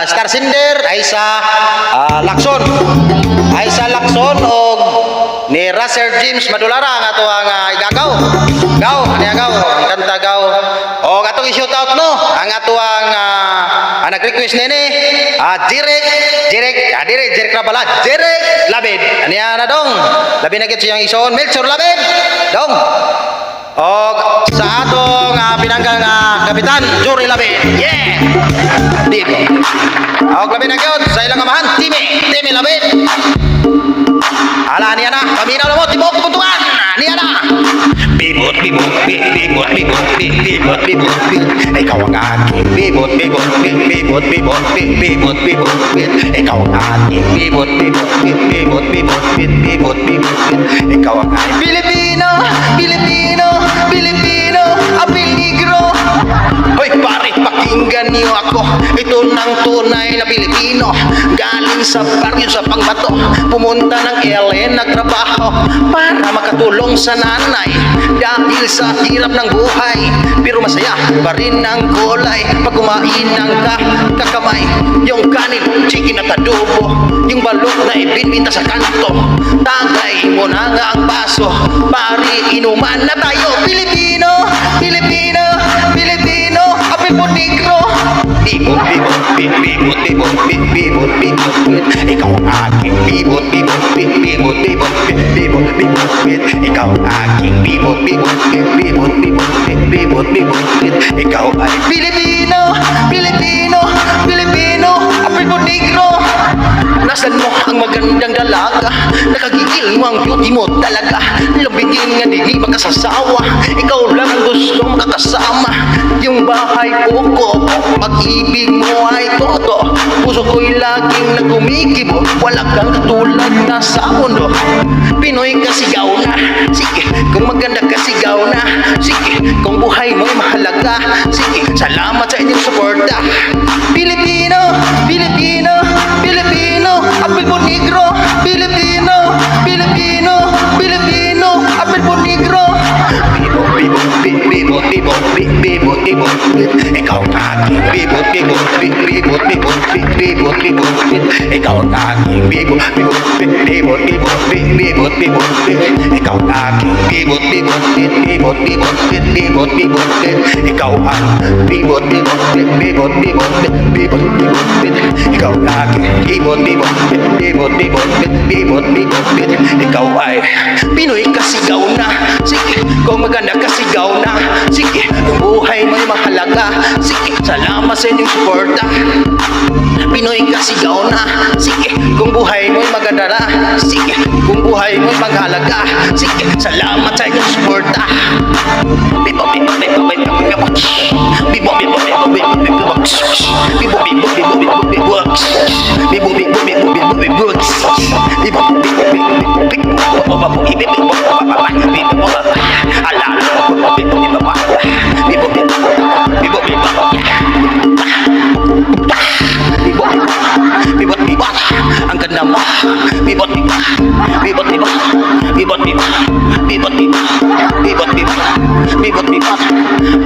Star Cinder ay sa Lacson. Ay sa Lacson o ni Racer James Madulara ang ato ang igagaw. Gaw, ani agaw, ang kanta gaw. O atong i-shout out no, ang ato ang nag-request nini, Direk na pala, Direk Labid. Ani na dong. Labi na gid siyang ison, Melchor Labid. Dong. O sa atong pinanggang kapitan Jory Labid. Yeah. Dito. O labi na gyud sa ilang amahan, Timi Labid. Ala niya na, paminaw na mo, tibok kumuntungan. Niya na. Bibot, ikaw ang aking bibot, ikaw ang aking bibot, ikaw ang aking Pilipino, apil negro. Hoy pare, pakinggan niyo ako. Ito ng tunay na Pilipino. Galing sa baryo sa Pangbato, pumunta ng LA, nagtrabaho para makatulong sa nanay. Dahil sa hirap ng buhay, pero masaya pa rin ang kulay. Pag kumain ng kakamay, yung kanin, chicken at adobo, yung balot na ibinbinta sa kanto. Tagay mo na nga ang baso, pari inuman na tayo. Pilipino, apil po negro. Bibot, ikaw ang aking bibot, ikaw ang aking bibot, ikaw ay Pilipino, apil po negro. Nasaan mo ang magandang dalaga? Nakagigil mo ang beauty mo talaga. Lambingin nga di makasasawa. Ikaw lang gusto makakasama. Yung bahay ko, pag-ibig mo ay todo. Puso ko'y laging nagkumikibo. Wala kang katulad na sa mundo. Pinoy kasigaw na. Sige, kung maganda kasigaw na. Sige, kung buhay mo'y mahalaga. Sige, salamat sa inyong suporta. Pilipino, apil po negro. Pilipino, apil po negro. Bibot, ikaw ang aking bibot, ikaw ang aking bibot, ikaw ang aking bibot, ikaw ang bibot, ikaw ang aking bibot, ikaw ay Pinoy kasigaw na. Sige, kung maganda kasigaw na. Sige, kung buhay mo'y mahalaga. Sige, salamat sa inyong suporta. Pinoy kasigaw na. Sige, kung buhay mo'y maganda na. Sige, kung buhay mo'y mahalaga. Sige, salamat sa inyong suporta. Ang ganda mo.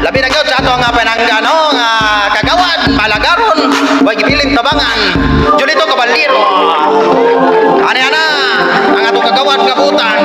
Labi na gyud sa ato nga pananggano nga kagawan, malagaron, way gibilin tabangan. Julito Caballero. Ani ana ang ato kagawan kabutan.